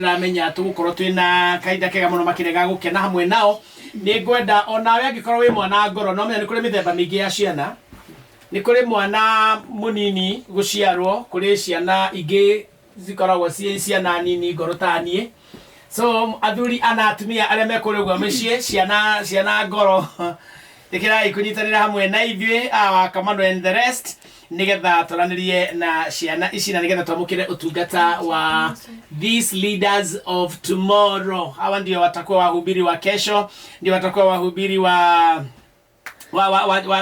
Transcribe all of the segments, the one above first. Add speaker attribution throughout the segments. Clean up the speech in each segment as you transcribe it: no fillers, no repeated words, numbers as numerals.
Speaker 1: Ramenya tugukorwo twina kaida kega muno makirega gukena hamwe nao ni ngwenda onawe angikorwo wi mwana ngoro no menya ni kuri mithemba mingi ya ciana ni kuri mwana munini guciarwo kuri ciana ingi zikoragwo ciana nini ngoro tanie so athuri ana atumia aria mekuri gwa micii ciana ngoro tikirai kunyitanira hamwe na ithuĩ Kamano and the rest nigetha tũranirie na ciana ici na nigetha twamũkĩre ũtungata wa these leaders of tomorrow. Hawa ndio watakuwa wahubiri wa kesho, ndio watakuwa wahubiri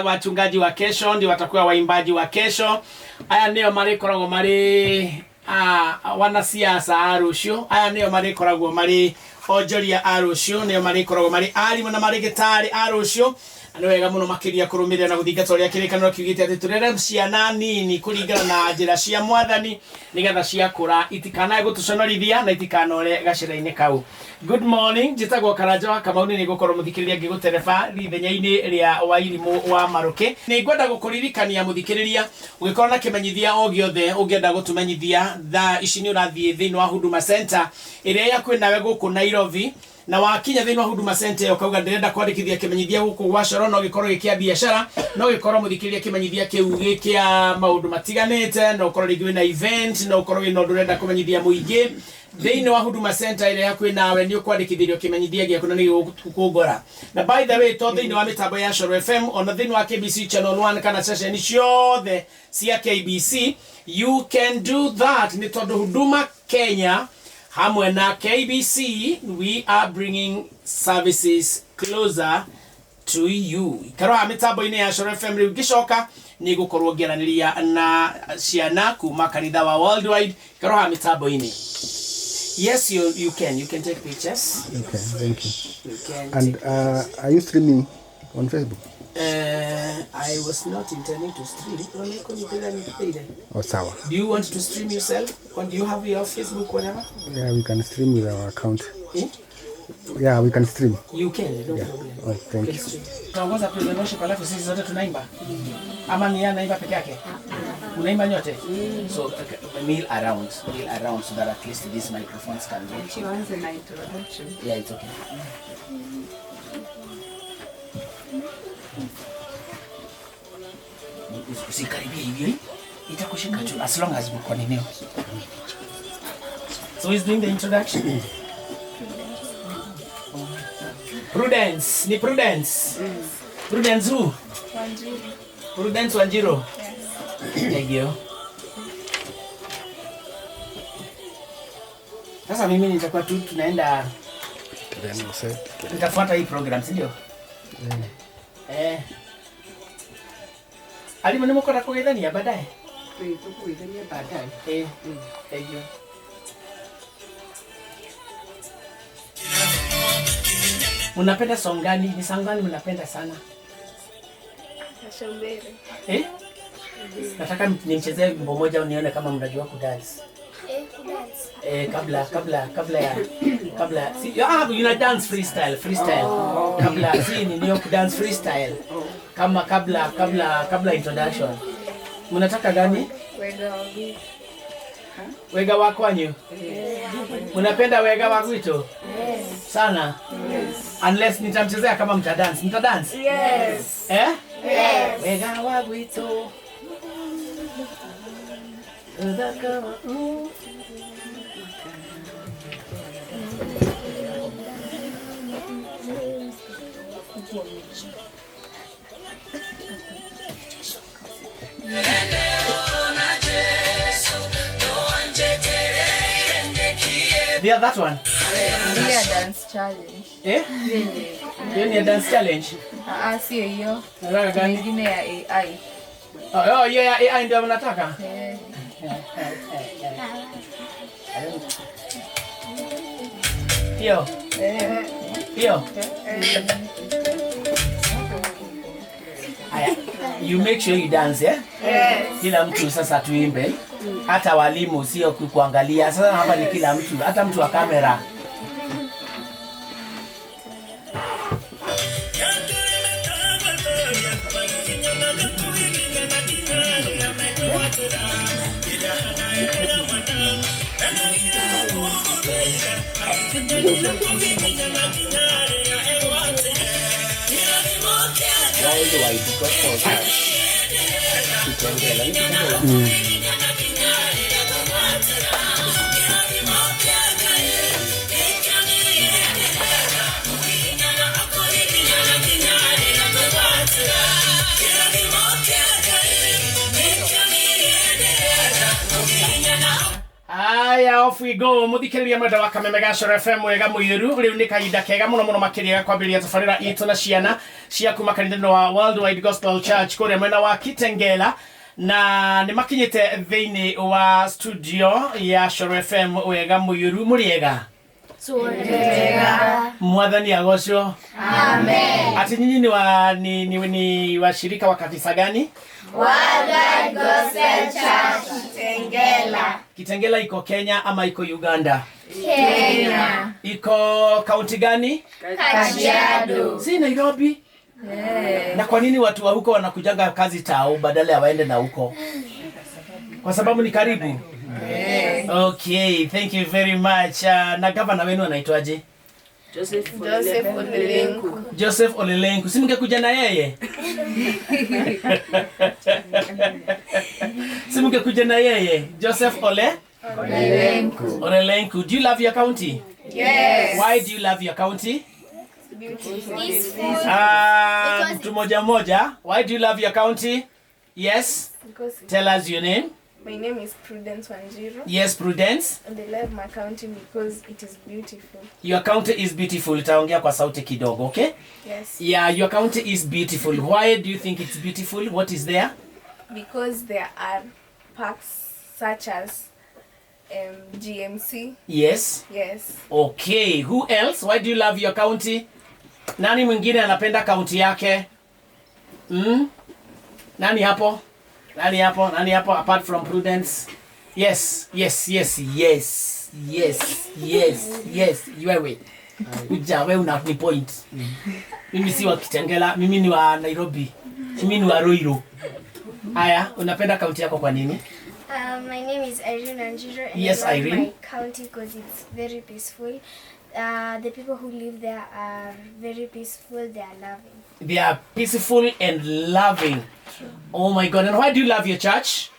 Speaker 1: wachungaji wa kesho, ndio watakuwa waimbaji wa kesho. Aya nĩo marĩkoragwo marĩ wanasiasa a rũciũ, aya nĩo marĩkoragwo marĩ onjoria a rũciũ, nĩo marĩkoragwo marĩ arimũ na marĩgĩtarĩ a rũciũ. Nĩ wega mũno makĩria kũrũmĩrĩra na gũthingata ũrĩa kĩrĩkanĩro kiugĩte atĩ tũrere ciana nini kũringana na njĩra cia Mwathani nigetha ciakũra itikanae gũtũconorithia na itikanore gacĩra-inĩ kau. Good morning, njĩtagwo Karanja wa Kamau, nĩ gũkorwo mũthikĩrĩria ngĩgũtereba ithenya-inĩ rĩa Wairimũ wa Marũkĩ. Nĩ ngwenda gũkũririkania mũthikĩrĩria ũgĩkorwo na kĩmenyithia o gĩothe ũngĩenda gũtũmenyithia thaa ici nĩ ũrathiĩ thĩinĩ wa Huduma Center ĩrĩa yakwĩ nawe gũkũ Nairobi, na wakinya thĩinĩ wa Huduma Center ukauga ndĩrenda kwandĩkithia kĩmenyithia gũkũ gwa Coro, no gĩkorwo gĩkĩa biacara, no gĩkorwo mũthikĩrĩria kĩmenyithia kĩu gĩkĩa maũndũ matiganĩte, no gĩkorwo rĩngĩ wĩna event, no gĩkorwo wĩna ũndũ ũrenda kũmenyithia mũingĩ thĩinĩ wa Huduma Center ĩrĩa yakwĩ nawe nĩ ũkwandĩkithĩrio kĩmenyithia gĩaku na nĩ gĩgũkũngora. Na by the way, to thĩinĩ wa mĩtambo ya Coro FM ona thĩinĩ wa KBC channel 1 kana session ciothe cia KBC, you can do that. Nĩ tondũ Huduma Kenya hamwe na KBC, we are bringing services closer to you. Ikaroha mitambo-inĩ ya Coro FM rĩu ngĩcoka nĩ gũkorwo ngĩaranĩria na ciana kuma kanitha wa Worldwide. Ikaroha mitambo-inĩ. Yes, you can take pictures.
Speaker 2: Okay, thank you. And are you streaming on Facebook?
Speaker 1: I was not intending to stream.
Speaker 2: Oh, sawa.
Speaker 1: Do you want to stream yourself? Or do you have your Facebook, whatever?
Speaker 2: Yeah, we can stream with our account.
Speaker 1: Eh?
Speaker 2: Yeah, we can stream.
Speaker 1: You can, no
Speaker 2: Yeah.
Speaker 1: problem.
Speaker 2: Oh, thank you.
Speaker 1: Tunaongoza praise and worship alafu sisi zote tunaimba. Ama ni anaimba peke yake? Unaimba nyote? So kneel around so that at least these microphones can reach.
Speaker 3: She wants an introduction.
Speaker 1: Yeah, it's okay. Usikaribie hivyo, itakushika tu as long as uko nini. So he's doing the introduction. Prudence, ni Prudence. Prudence who?
Speaker 3: Wanjiru.
Speaker 1: Prudence Wanjiru.
Speaker 3: Yes.
Speaker 1: Thank you. Sasa mimi nitakuwa tu tunaenda nitafuata hii program, si ndio? Alimu ni mko na kugeithania baadaye?
Speaker 3: Tukugeithania baadaye.
Speaker 1: Thank you. Unapenda song gani? Ni song gani unapenda sana?
Speaker 3: Kashombere.
Speaker 1: Nataka nimchezee wimbo moja unione kama mnajua kudance. Kabla si you dance freestyle. Kabla si ni dance freestyle. Kama kabla introduction. Mnataka gani? Wega wa kwanyu? Unapenda wega wa kwitu? Sana? Unless nitamchezea kama mtadance. Mtadance?
Speaker 3: Yes.
Speaker 1: Eh?
Speaker 3: Yes.
Speaker 1: Wega wa kwitu. Yeah, that one.
Speaker 3: Yeah, dance challenge.
Speaker 1: Eh? Hiyo ni dance challenge.
Speaker 3: Sio hiyo.
Speaker 1: Nataka gani?
Speaker 3: Nyingine ya AI.
Speaker 1: Oh, hiyo ya AI ndio mnataka? Hiyo. Hiyo. Aya, you make sure you dance, eh?
Speaker 3: Yes.
Speaker 1: Kila mtu sasa tuimbe. Hata walimu sio kuangalia. Sasa hapa ni kila mtu, hata mtu wa kamera.
Speaker 4: Worldwide Gospel Church. Kitengela.
Speaker 1: Aya, off we go. Muthikiriria mwenda wa Kameme Gacoro FM wega muiru riu ni kahinda kega muno muno makiria kwambiria tafarira itu na ciana cia kuma kanitha wa Worldwide Gospel Church kuria mwena wa Kitengela, na ni makinyite thiini wa studio ya Shoro FM wega muiru muriega mwathani agocwo. Amen. Ati nyinyi ni washirika wa kanisa gani?
Speaker 3: Worldwide Gospel Church Kitengela.
Speaker 1: Kitengela iko Kenya ama iko Uganda?
Speaker 3: Kenya.
Speaker 1: Iko kaunti gani?
Speaker 3: Kajiado.
Speaker 1: Si Nairobi? Na kwa nini watu wa huko wanakujanga kazi tao badala ya waende na huko? Kwa sababu ni karibu. Okay, thank you very much. Na gavana wenu anaitwaje?
Speaker 3: Joseph Olelenku.
Speaker 1: Joseph Olelenku. Si mngekuja na yeye? Si mngekuja na yeye? Joseph
Speaker 3: Olelenku.
Speaker 1: Olelenku. Do you love your county?
Speaker 3: Yes.
Speaker 1: Why do you love your county? Mtu moja. Why do you love your county? Yes. Tell us your name.
Speaker 5: My name is Prudence Wanjiru.
Speaker 1: Yes, Prudence.
Speaker 5: And I love my county because it is beautiful.
Speaker 1: Your county is beautiful. Utaongea kwa sauti kidogo, okay?
Speaker 5: Yes.
Speaker 1: Yeah, your county is beautiful. Why do you think it's beautiful? What is there?
Speaker 5: Because there are parks such as GMC.
Speaker 1: Yes.
Speaker 5: Yes.
Speaker 1: Okay, who else? Why do you love your county? Nani mwingine anapenda county yake? Nani hapo? Nani hapo apart from Prudence? Yes. Wewe. Uja wewe una ni point. Mimi si wa Kitengela, mimi ni wa Nairobi. Mimi ni wa Ruiru. Haya, unapenda county yako kwa nini?
Speaker 6: My name is Irene Wanjiru, and
Speaker 1: Yes,
Speaker 6: I love
Speaker 1: Irene.
Speaker 6: my county because it's very peaceful. The people who live there are very peaceful. They are loving.
Speaker 1: They are peaceful and loving. Oh my God. And why do you love your church?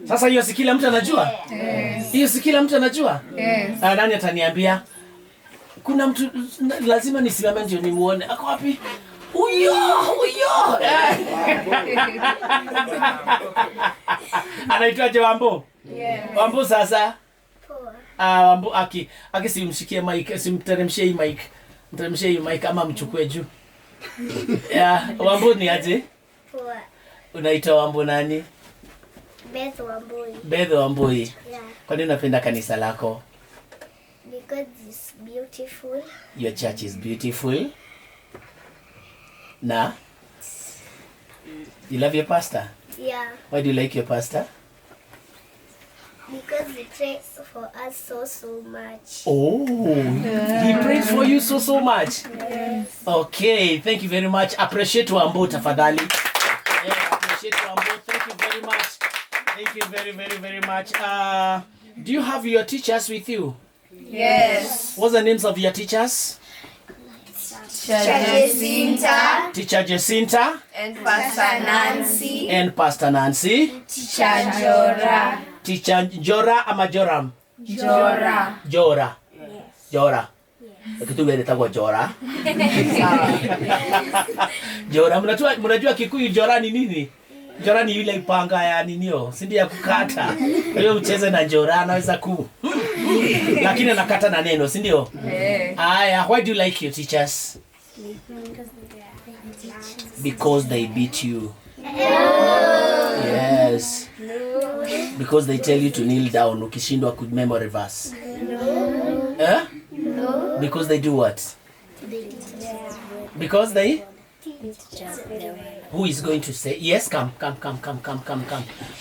Speaker 1: Sasa hiyo si kila mtu anajua?
Speaker 6: Yes.
Speaker 1: Hiyo si kila mtu anajua?
Speaker 3: Yes.
Speaker 1: Nani ataniambia? Kuna mtu lazima nisimame ndio nimuone. Ako wapi? Huyo. Anaitwaje Wambo?
Speaker 5: Yes.
Speaker 1: Wambo sasa.
Speaker 6: Poor.
Speaker 1: Wambo simshikie mic, simteremshie hii mic. Mteremshie hii mic ama mchukue juu. Yeah, Wambo ni aje?
Speaker 6: Poor.
Speaker 1: Unaitwa Wambo nani?
Speaker 6: Beth Wambui.
Speaker 1: Beth Wambui.
Speaker 6: Yeah.
Speaker 1: Kwa nini unapenda kanisa lako?
Speaker 6: Because it's beautiful.
Speaker 1: Your church is beautiful. Na? You love your pastor?
Speaker 6: Yeah.
Speaker 1: Why do you like your pastor?
Speaker 6: Because he prays for us so much.
Speaker 1: Oh, he prays for you so much.
Speaker 6: Yes.
Speaker 1: Okay, thank you very much. Appreciate Wambo tafadhali. Yeah, appreciate Wambo. Thank you very much. Thank you very much. Do you have your teachers with you?
Speaker 5: Yes.
Speaker 1: What's the names of your teachers?
Speaker 3: Jacinta
Speaker 1: Teacher Jacinta
Speaker 5: And
Speaker 3: Pastor Nancy,
Speaker 1: and Pastor Nancy.
Speaker 3: Teacher Jora,
Speaker 1: Teacher Jora ama Joram?
Speaker 3: Jora.
Speaker 1: Jora. Kitu gani itakuwa Jora? Jora, mnajua Kikuyu Jora ni nini? Jora ni yule ipanga ya ninio, si ndio ya kukata. Wewe ucheze na Jora anaweza lakini anakata na neno, si ndio? Aya, why do you like your teachers? Because they beat you. Yes. Because they tell you to kneel down ukishindwa ku memory verse. Eh? Because they do what? Because they who is going to say yes, come.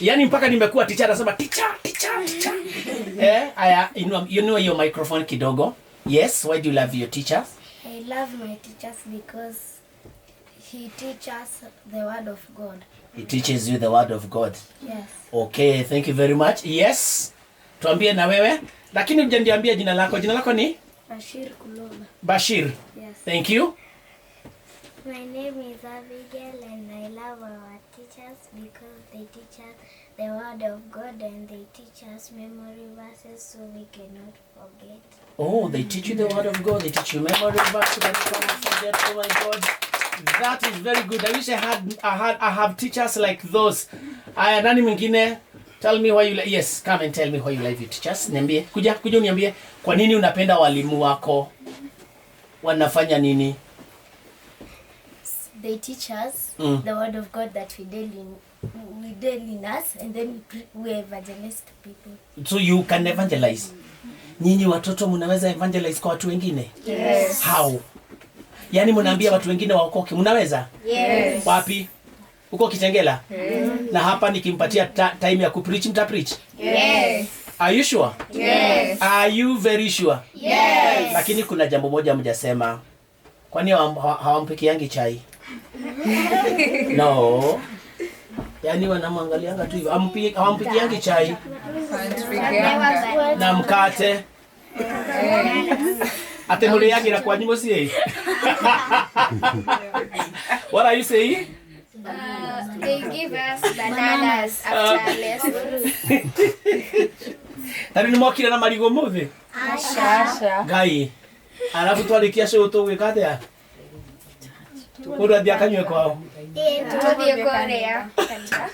Speaker 1: Yani mpaka nimekuwa teacher anasema teacher. Aya, you know your microphone kidogo. Yes, why do you love your teachers?
Speaker 6: I love my teachers because he teaches us the word of God.
Speaker 1: He teaches you the word of God.
Speaker 6: Yes.
Speaker 1: Okay, thank you very much. Yes. Tuambie na wewe. Lakini hujaniambia jina lako. Jina lako ni?
Speaker 6: Bashir Kuloba.
Speaker 1: Bashir.
Speaker 6: Yes.
Speaker 1: Thank you.
Speaker 6: My name is Abigail and I love our teachers because they teach us the word of God and they teach us memory verses so we cannot forget.
Speaker 1: Oh, they teach you the word of God. They teach you memory verses so that you cannot forget. Oh my God. That is very good. I wish I have teachers like those. Nani mwingine? Tell me why you like. Yes, come and tell me why you like your teachers. Niambie. Kuja uniambie kwa nini unapenda walimu wako? Wanafanya nini?
Speaker 6: They teach us the word of God that we deal in us and then we evangelize to people.
Speaker 1: So you can evangelize. Nyinyi watoto mnaweza evangelize kwa watu wengine?
Speaker 5: Yes.
Speaker 1: How? Yaani mnaambia watu wengine waokoke. Mnaweza?
Speaker 5: Yes.
Speaker 1: Wapi? Uko Kitengela? Na hapa nikimpatia time ya kupreach mtapreach?
Speaker 5: Yes.
Speaker 1: Are you sure?
Speaker 5: Yes.
Speaker 1: Are you very sure?
Speaker 5: Yes.
Speaker 1: Lakini kuna jambo moja mjasema. Kwani hawampikiangi chai? No. Yaani wanamwangalianga tu hivyo. Hawampikiangi chai na mkate. Atemule yake na kwa nyimbo si. What are you saying?
Speaker 6: They give us bananas after lessons.
Speaker 1: Tari ni mwakira na marigo muthi?
Speaker 5: Asha.
Speaker 1: Gai. Alafu twarikia show to wikate ya. Urathia kanywe kwao.
Speaker 6: Tutodie Korea.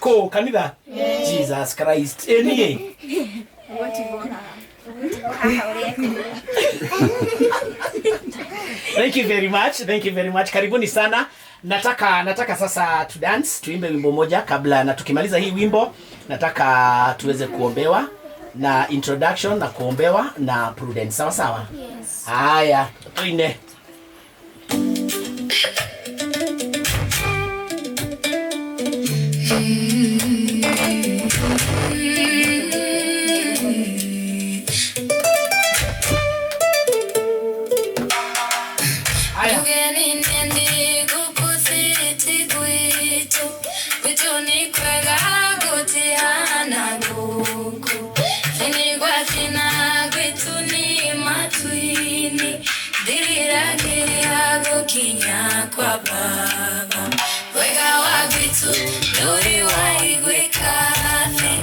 Speaker 1: Ko kanitha? Jesus Christ. Enie. Thank you very much. Thank you very much. Karibuni sana. Nataka sasa tu dance, tuimbe wimbo moja kabla na tukimaliza hii wimbo nataka tuweze kuombewa na introduction na kuombewa na Prudence. Sawa sawa?
Speaker 6: Yes.
Speaker 1: Haya, tuine.
Speaker 3: Kwa baba wega wagitu dori waigwe kathi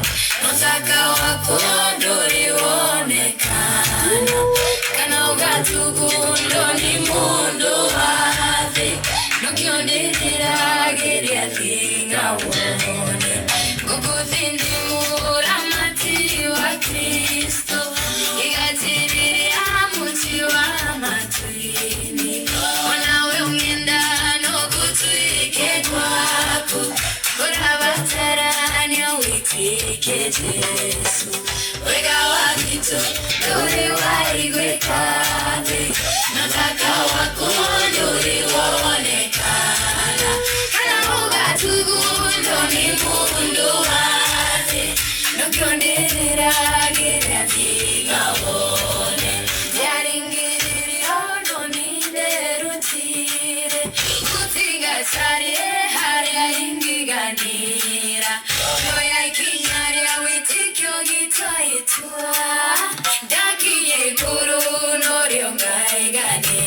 Speaker 3: notaka wako dori wonekana kana ugatugundo ni mundu wathi nukionirira giria thinga wone gukuthindi muramati wa Kristo igatiriria muti wa matwini Jesu wega wakitu dori waigwe kathi nataka wako dori wonekana kana ugatugundo ni mundu wathi nukionderera giria thiga wone yaringiriri ono ninderutire kutiga sari haria ingiganira Dakiye guru no ryongai gane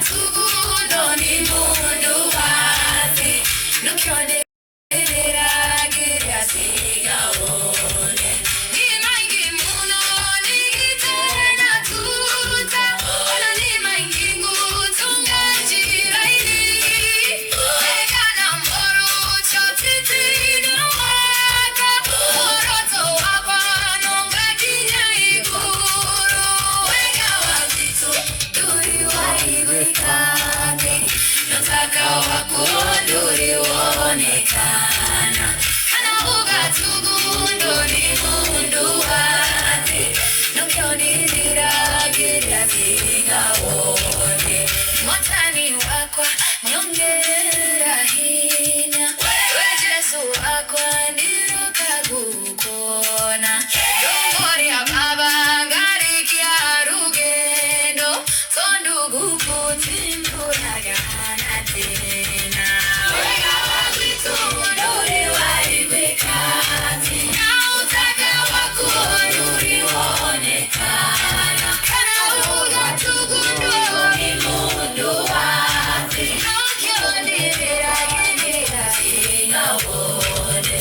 Speaker 3: tugundo ni mundu wathi nukionera giria sigawone ni maingi muno ni tena tuta ona ni maingi ngutunga jiraini egana moro chotitini waka moroto wapano ngakinya iguru wega wazitu duri waigwikane notaka wakuduri wonekana kana uga tugundo ni mundu wate nukionirira giria sigawone mwatani wakwa nyongera hinya we Jesu wakwa nirukagukona Dungori ababa ngarikia rugendo sondugu kutimburagana tena wega wazitu duri waibekati nautaka wakuduri wonekana kana uga tugundo ni mundu wati nukionirira giria sigawone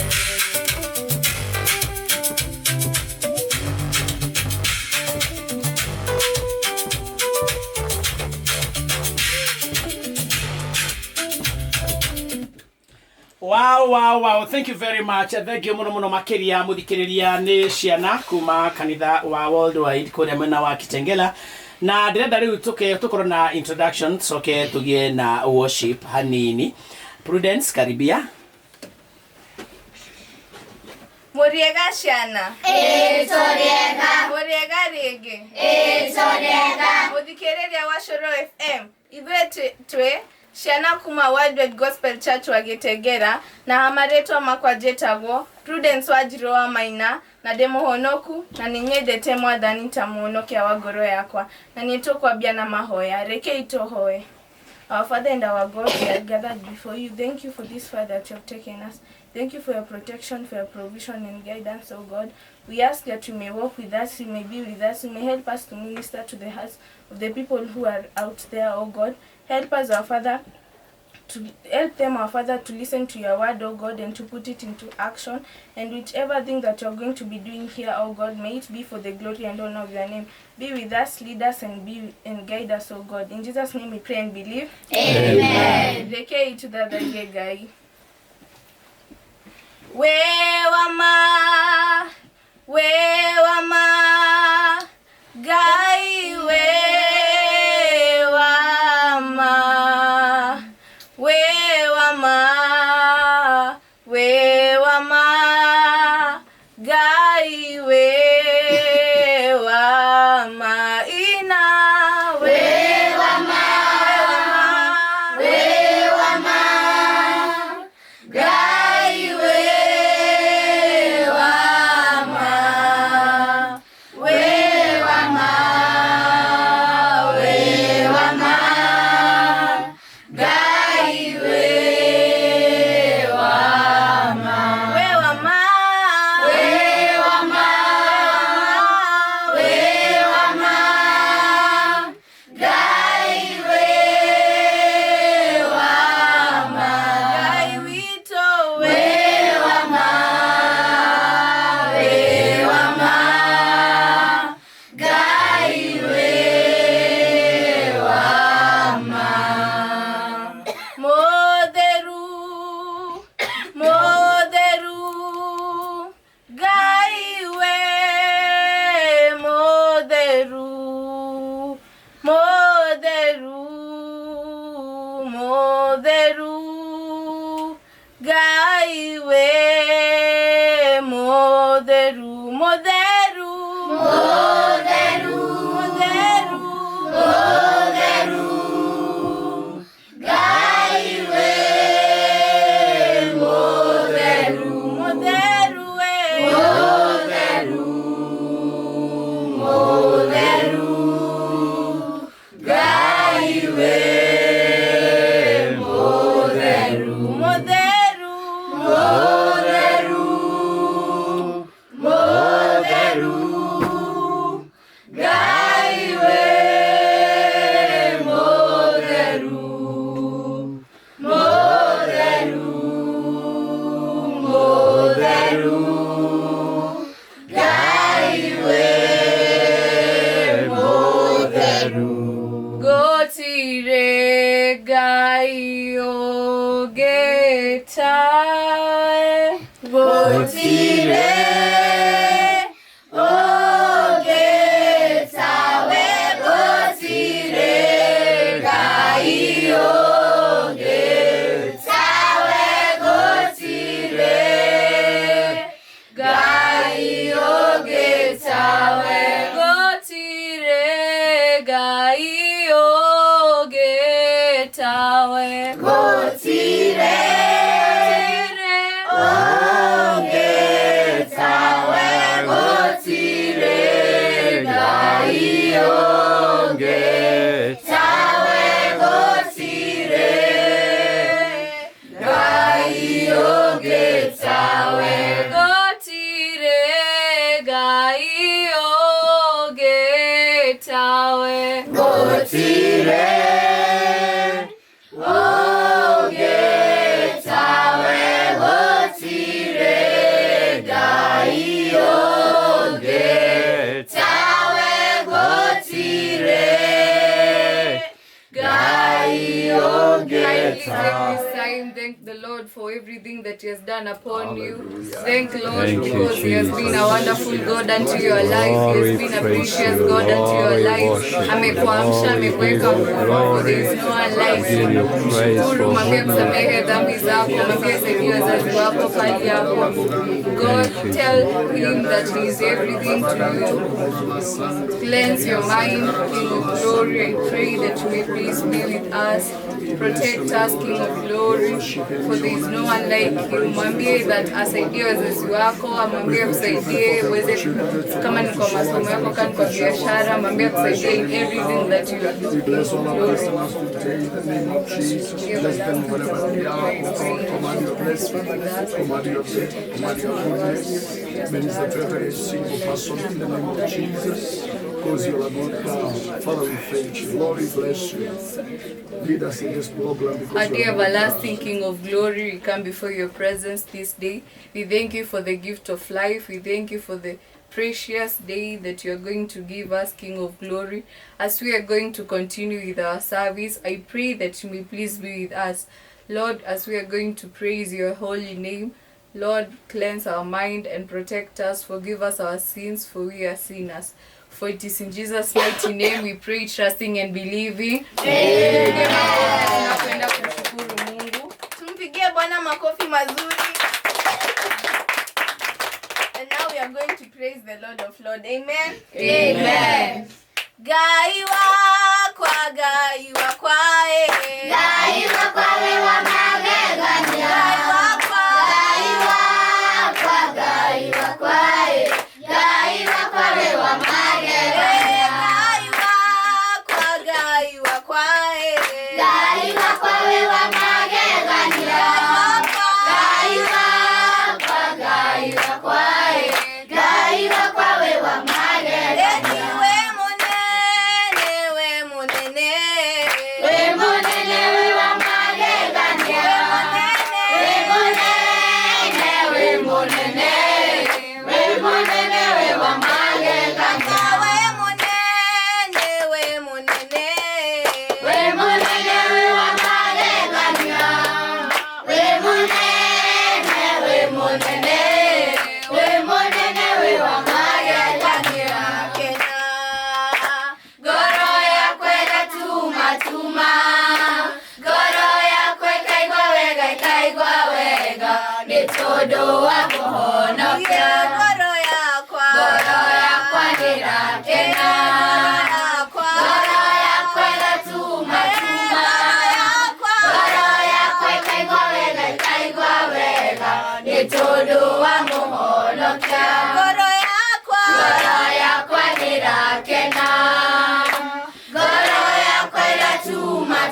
Speaker 1: Wow. Thank you very much. Thank you muno makiria muthikiriria ni ciana kuma kanitha wa Worldwide kuria mwena wa Kitengela. Na ndirenda riu tukorwo na introduction soke tugie na worship hanini. Prudence karibia.
Speaker 5: Muriega ciana. Muriega rigi. Muthikiriria wa Shoro FM. Ithuĩ twe ciana kuma Worldwide Gospel Church wa Gĩtengera na amaretwa makwa jetagwo Prudence Wanjiru wa Maina na demuhonoku na ninyendete mwathani ta muhonokia wa ngoro yakwa na nitukwambia na mahoya reke itohoe. Our Father and our God, we are gathered before you. Thank you for this far that you have taken us. Thank you for your protection, for your provision and guidance, oh God. We ask that you may walk with us, you may be with us, you may help us to minister to the hearts of the people who are out there, oh God. Help us, our Father, to help them, our Father, to listen to your word, oh God, and to put it into action. And whichever thing that you're going to be doing here, oh God, may it be for the glory and honor of your name. Be with us, lead us, and guide us, oh God. In Jesus' name we pray and believe. Amen. Reke to the guy. Wewama, gai wewama, gai wewama, ina wewama, gai Moderu Gotire gai ogetae. Gotire ogetae. Gotire gai ogetae. Gotire gai ogetae. Gotire gai ogetawe. Gotire ogetawe. Gotire gai ogetawe. Gotire gai ogetawe. Gotire gai ogetawe. Gotire ogetawe. Gotire gai ogetawe. Gotire gai ogetawe. Thank the Lord for everything that He has done upon you. Thank the Lord because He has been a wonderful God unto your life. He has been a precious God unto your life. Amekuamsha, amekuweka mkono. There is no one like you. Shukuru, mwambie msamehe dhambi zako, mwambie saidia wazazi wako pali yako. God, tell Him that He is everything to you. Cleanse your mind, King of glory. I pray that you may please be with us. Protect us, King of glory, for there is no one like you. Mwambie that asaidie wazazi wako, mwambie msaidie uweze, kama ni kwa masomo yako, kama ni kwa biashara, mwambie kusaidie in everything that you are doing.
Speaker 7: Because you're a good God. Father, we thank you. Lord, we bless you. Lead us in this program.
Speaker 5: Our dear everlasting King of glory, we come before your presence this day. We thank you for the gift of life. We thank you for the precious day that you are going to give us, King of glory. As we are going to continue with our service, I pray that you may please be with us. Lord, as we are going to praise your holy name, Lord, cleanse our mind and protect us. Forgive us our sins, for we are sinners. For it is in Jesus' mighty name we pray, trusting and believing. Amen. Tunapenda kumshukuru Mungu. Tumpigie Bwana makofi mazuri. And now we are going to praise the Lord of Lords. Amen. Amen. Gaiwa kwa kwae. Gaiwa kwa wewa magegania. Gaiwa kwa kwae. Gaiwa kwa wewa magegania. Gaiwa kwa wewa magegania. Gaiwa kwa wewa magegania. Todo wako honokia. Goro yakwa nirakena. Goro yakwa gatuma. Goro yakwa ikaigwa wega. Ni todo wako honokia. Goro yakwa nirakena. Goro yakwa gatuma.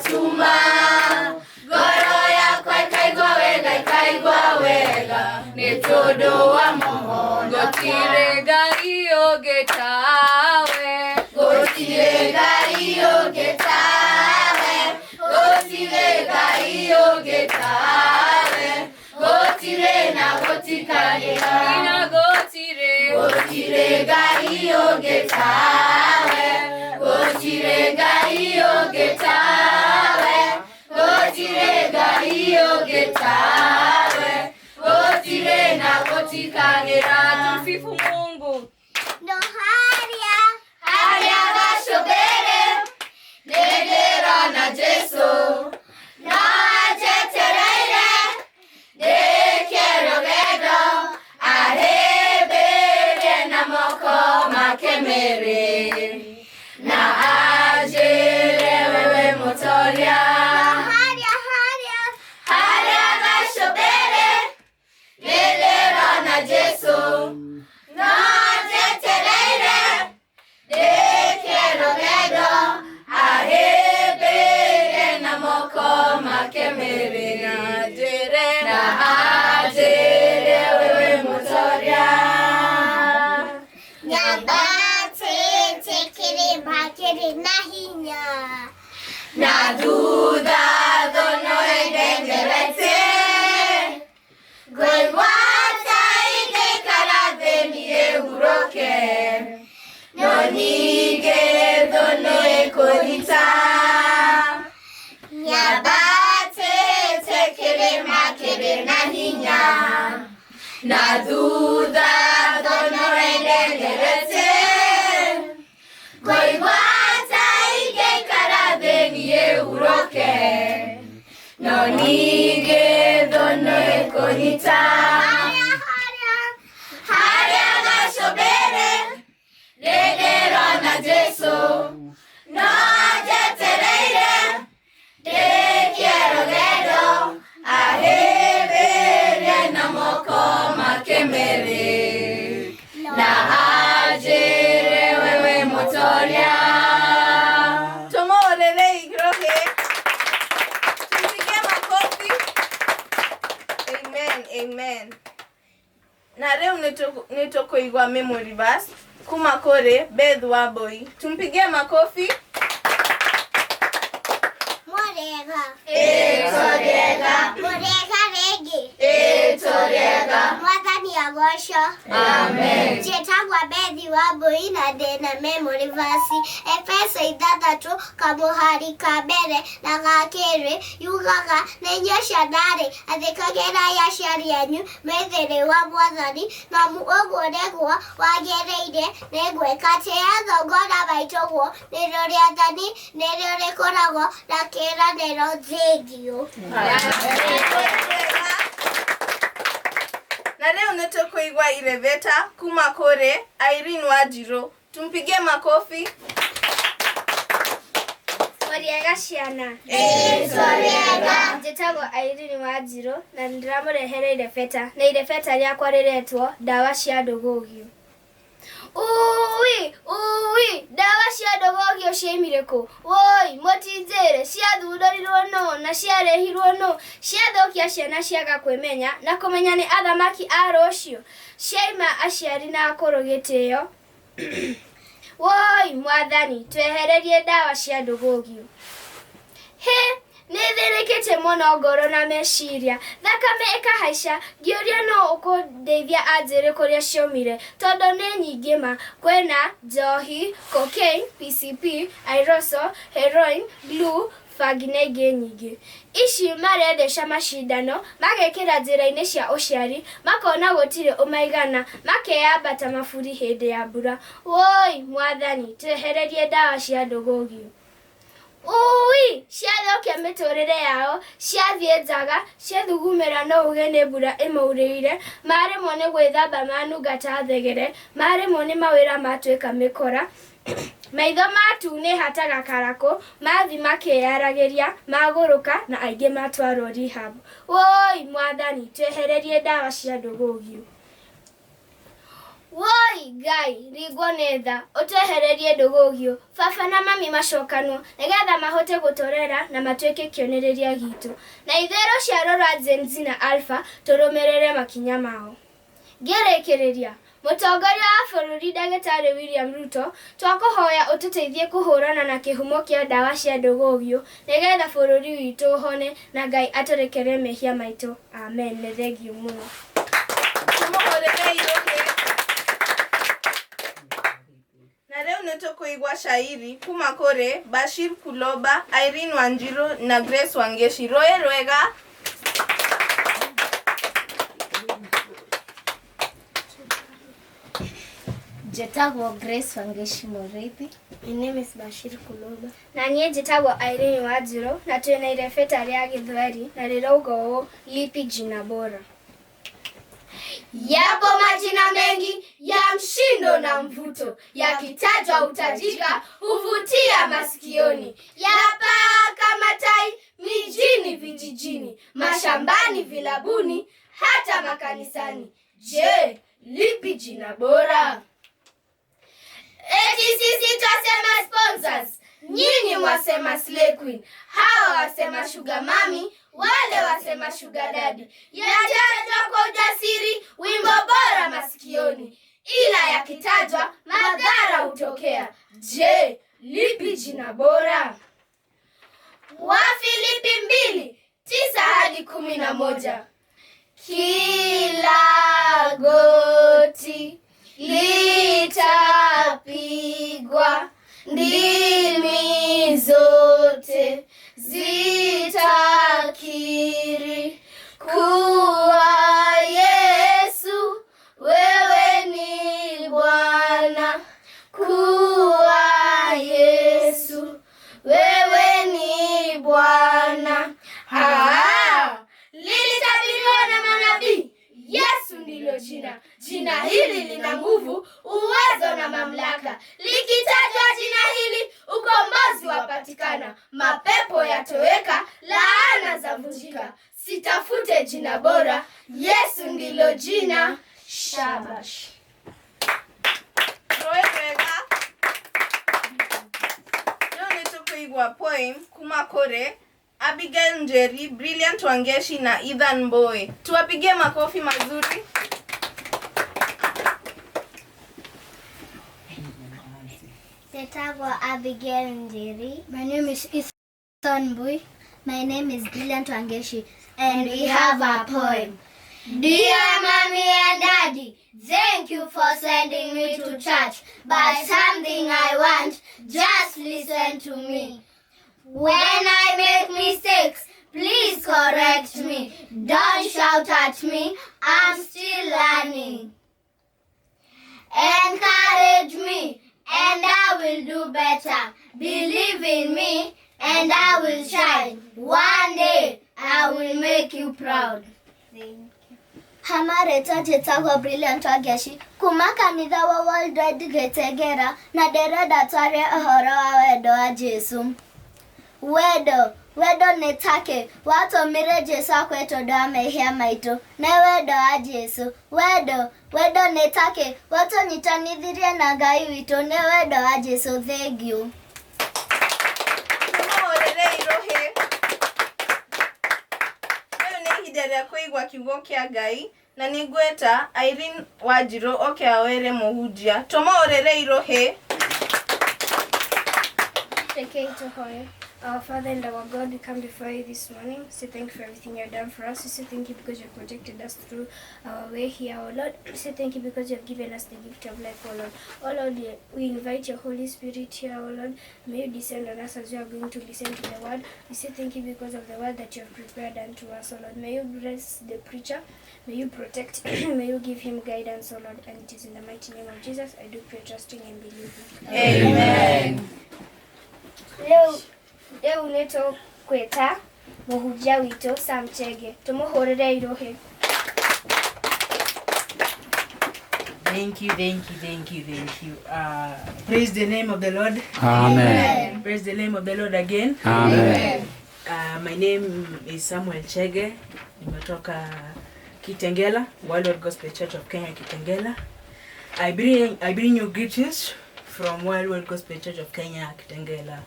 Speaker 5: Goro yakwa ikaigwa wega. Ni todo wa moho. Gotire gai ogetawe. Gotire gai ogetawe. Gotire gai ogetawe. Gotire na gotikanira. Ina gotire. Gotire gai ogetawe. Gotire gai ogetawe.
Speaker 3: nojetereire dekerogedo ahebere na moko makemere na ajere wewe mutoria
Speaker 6: Nyabate tekere makere nahinya
Speaker 3: na duda dono edengerete goiwata ide karade ni euroke nonige dono ekorita nyabate tekere makere nahinya na duda dono edengerete goiwata ide karade ni euroke nonige dono ekorita haria gashobere legero na jeso no jetereire dekierogedo ahebere na moko makemere na ajere wewe motoria.
Speaker 5: Tumorere igrohe. Tupige makofi. Amen, amen. Na leo nitokoigwa memory verse kumakore Beth Waboi. Tumpige makofi.
Speaker 6: Morega
Speaker 3: Etoriega,
Speaker 6: Morega regi
Speaker 3: etoriega,
Speaker 6: Mwathani agocwo
Speaker 3: amen.
Speaker 6: Njĩtagwo Bethi Wambui na ndĩna memory verse Efeso 6 kamũhari ka mbere na ga kerĩ yugaga nĩ inyuĩ ciana-rĩ athĩkagĩrai aciari anyu mwĩthĩ wa Mwathani na ũguo nĩguo wagĩrĩire nĩ gwĩka tĩa thongora maitũguo nĩrĩo rĩathani nĩrĩo rĩkoragwo na kĩĩranĩro thĩngio.
Speaker 5: Na leo nitokoigwa Ireveta kumakore Irene Wanjiru. Tumpige makofi.
Speaker 6: Moriega ciana.
Speaker 3: Etoriega,
Speaker 6: Njĩtagwo Irene Wanjiru na ndĩramũrehere Ireveta na Ireveta rĩakwa rĩretwo ndawa cia ndũgũgio. Ui, ndawa cia ndũgũgio ciaimire kũ? Woi, mũtinjĩre ciathundorirwo no na ciarehirwo no ciathũkia ciana ciaga kwĩmenya na kũmenya nĩ athamaki a rũciũ. Ciaima aciari na akũrũ gĩtĩo. Woi, Mwathani, twehererie ndawa cia ndũgũgio. Nĩthĩrĩkĩte mũno ngoro na meciria, thakame ĩkahaica, ngĩũria no ũkũndeithia anjĩre kũrĩa ciaumire, tondũ nĩ nyingĩ ma. Kwĩna njohi, cocaine, PCP, aerosol, heroin, glue, bangi na ingĩ nyingĩ. Ici maretheca macindano, magekĩra njĩra-inĩ cia ũciari, makona gũtirĩ ũmaigana, makeyambata maburi hĩndĩ ya mbura. Woi, Mwathani, twehererie ndawa cia ndũgũgio. Ui, ciathũkia mĩtũrĩre yao, ciathiĩ njaga, ciathugumĩra no uge nĩ mbura ĩmaurĩire, marĩmwo nĩ gwĩthamba manungata thegere, marĩmwo nĩ mawĩra matuĩka mĩkora, maitho matunĩha ta gakarakũ, mathi makĩyaragĩria, magũrũka na aingĩ matwarwo rehab. Woi, Mwathani, twehererie ndawa cia ndũgũgio. Woi, Ngai, ringwo nĩ tha, ũtwehererie ndũgũgio, baba na mami macokanwo, nĩgetha mahote gũtũrera na matuĩke kĩonereria gitũ. Na ithuĩ rũciaro rwa Gen Z na Alpha tũrũmĩrĩre makinya mao. Ngĩrĩkĩrĩria, mũtongoria wa bũrũri Ndagĩtarĩ William Ruto, twakũhoya ũtũteithie kũhũrana na kĩhumo kĩa ndawa cia ndũgũgio, nĩgetha bũrũri witũ ũhone na Ngai atũrekere mehia maitũ. Amen. Nĩ thengiũ mũno.
Speaker 5: Tumorere irohe. Na leo nitokoigwa shairi kumakore Bashir Kuloba, Irene Wanjiru na Grace Wangeshi. Roe rwega.
Speaker 8: Njĩtagwo Grace Wangeshi Mũrĩithi.
Speaker 6: My name is Bashir Kuloba.
Speaker 8: Na niĩ njĩtagwo Irene Wanjiru na twĩna Ireveta rĩa Gĩthweri na rĩrauga ũũ, lipi jina bora.
Speaker 3: yapo majina mengi ya mshindo na mvuto, yakitajwa utajika huvutia masikioni, yapaa kama tai mijini vijijini, mashambani vilabuni, hata makanisani. Je, lipi jina bora? Eti sisi twasema sponsors, nyinyi mwasema Slay Queen, hawa wasema Sugar Mami, wale wasema Sugar Daddy. Yatajwa kwa ujasiri wimbo bora masikioni, ila yakitajwa madhara hutokea. Je, lipi jina bora? Wafilipi 2:9 hadi 11. Kila goti litapigwa, ndimi zote zitakiri kuwa Yesu wewe ni Bwana, kuwa Yesu wewe ni Bwana. Lilitabiriwa na manabii, Yesu ndilo jina. Jina hili lina nguvu, uwezo na mamlaka. Likitajwa jina hili, ukombozi wapatikana, mapepo yatoweka, laana zavunjika. Sitafute jina bora, Yesu ndilo jina. Shabash.
Speaker 5: Leo nitukuigwa poem Kumakore, Abigail Njeri, Brilliant Wangeshi na Ethan Mbowe. Tuwapigie makofi mazuri.
Speaker 6: Setagwa Abigail Njeri. My name is Ethan Mbowe. My name is Brilliant Wangeshi. And we have a poem.
Speaker 3: Dear Mommy and Daddy, thank you for sending me to church. But something I want, just listen to me. When I make mistakes, please correct me. Don't shout at me, I'm still learning. Encourage me, and I will do better. Believe in me, and I will shine. One day, I will make you proud.
Speaker 6: Thank you. Hamareta jetagwa Brilliant Wangeshi. Kumaka nithawa worldwide getegera. Na dereda tware uhoro wa wendo wa Jesu. Wedo netake watomire Jesu akweto ndo amehia maito. Na wedo wa Jesu. Wedo netake watonyitanithirie na Ngai wito. Ne wedo wa Jesu. Thank you.
Speaker 5: Hidere kuigwa kiugo kia Ngai na nigweta Irene Wajiro oke awere muhujia. Tomo orere irohe.
Speaker 8: Okay, to Hoya. Our Father and our God, we come before you this morning. Say thank you for everything you've done for us. We say thank you because you've protected us through our way here, oh Lord. We say thank you because you have given us the gift of life, oh Lord. Oh Lord, we invite your Holy Spirit here, oh Lord. May you descend on us as we are going to listen to the word. We say thank you because of the word that you have prepared unto us, oh Lord. May you bless the preacher. May you protect. May you give him guidance, oh Lord. And it is in the mighty name of Jesus I do pray, trusting and believing.
Speaker 5: Amen.
Speaker 8: Leo neto kweta muhujia wito Sam Chege. Tumuhorere irohe.
Speaker 9: Thank you. Praise the name of the Lord.
Speaker 2: Amen.
Speaker 9: Praise the name of the Lord again.
Speaker 2: Amen.
Speaker 9: My name is Samuel Chege. Nimetoka Kitengela, Worldwide Gospel Church of Kenya, Kitengela. I bring you greetings from Worldwide Gospel Church of Kenya, Kitengela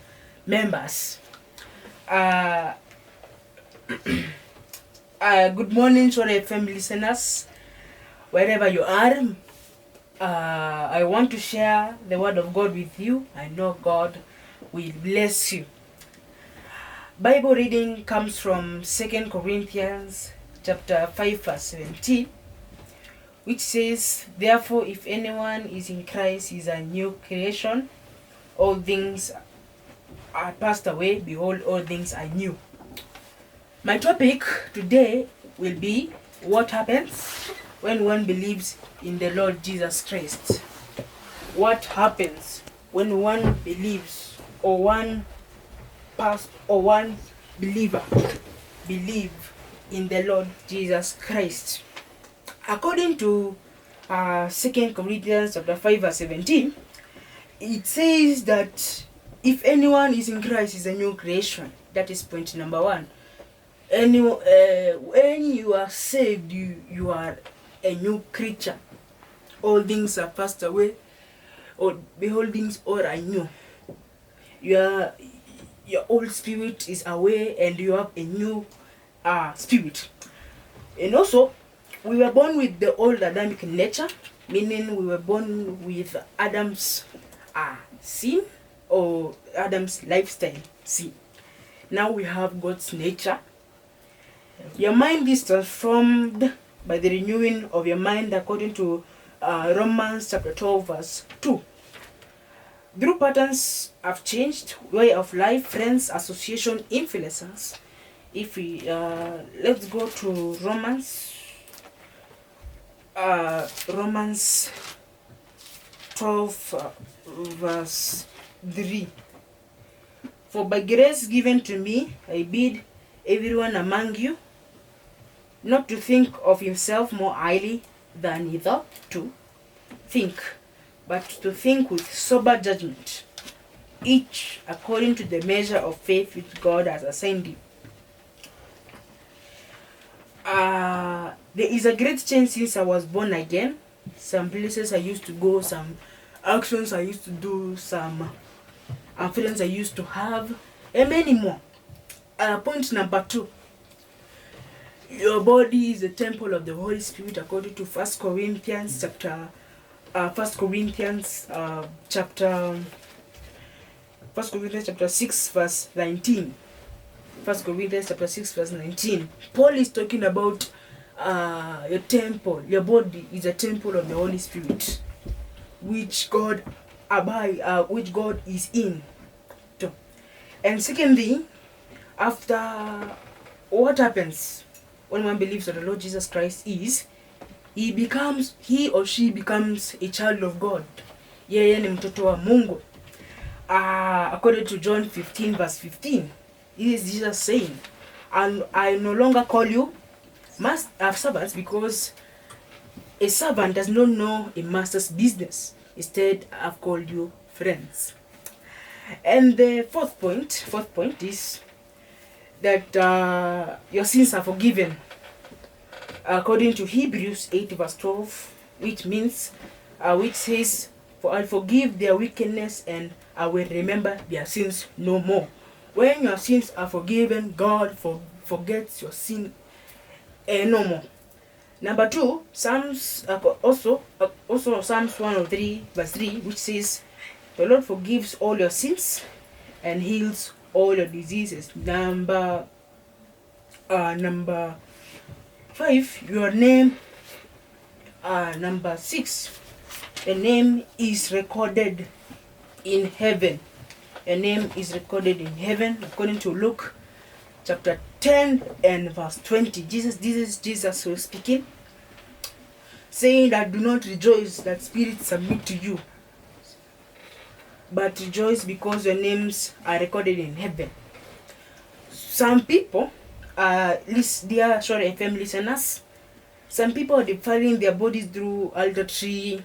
Speaker 9: members. Good morning to all FM listeners, wherever you are. I want to share the word of God with you. I know God will bless you. Bible reading comes from 2 Corinthians chapter 5 verse 17, which says, therefore if anyone is in Christ, he is a new creation. All things are passed away, behold, all things are new. My topic today will be what happens when one believes in the Lord Jesus Christ. What happens when one believes, or one believer believe in the Lord Jesus Christ? According to 2 Corinthians chapter 5 verse 17, it says that if anyone is in Christ, is a new creation. That is point number 1. When you are saved, you are a new creature. all things are passed away, or behold things all are new. Your old spirit is away and you have a new spirit. And also, we were born with the old Adamic nature, meaning we were born with Adam's sin or Adam's lifestyle sin. Now we have God's nature. Your mind is transformed by the renewing of your mind according to Romans chapter 12 verse 2. Group patterns have changed, way of life, friends, association, influences. If we let's go to Romans 12 verse 3. For by grace given to me, I bid everyone among you not to think of himself more highly than he ought to think, but to think with sober judgment, each according to the measure of faith which God has assigned him. There is a great change since I was born again. Some places I used to go, some actions I used to do, some feelings I used to have, and many more. Point number 2. Your body is the temple of the Holy Spirit according to 1 Corinthians chapter 6 verse 19. 1 Corinthians chapter 6 verse 19. Paul is talking about your temple. Your body is a temple of the Holy Spirit, which God is in. And secondly, after what happens when one believes that the Lord Jesus Christ is, he or she becomes a child of God. Yeye ni mtoto wa Mungu. According to John 15 verse 15, this is Jesus saying, and I no longer call you servants, because a servant does not know a master's business. Instead, I've called you friends. And the fourth point is that your sins are forgiven, according to Hebrews 8 verse 12, which says, for I forgive their wickedness and I will remember their sins no more. When your sins are forgiven, God forgets your sin no more. Number 2, Psalms also Psalms 103 verse 3, which says, the Lord forgives all your sins and heals all your diseases. Number 5, your name. Number 6, your name is recorded in heaven. Your name is recorded in heaven, according to Luke chapter 10 and verse 20. This is Jesus who is speaking, saying that do not rejoice that spirits submit to you, but rejoice because your names are recorded in heaven. Some people, dear Shore FM listeners, some people are defiling their bodies through adultery,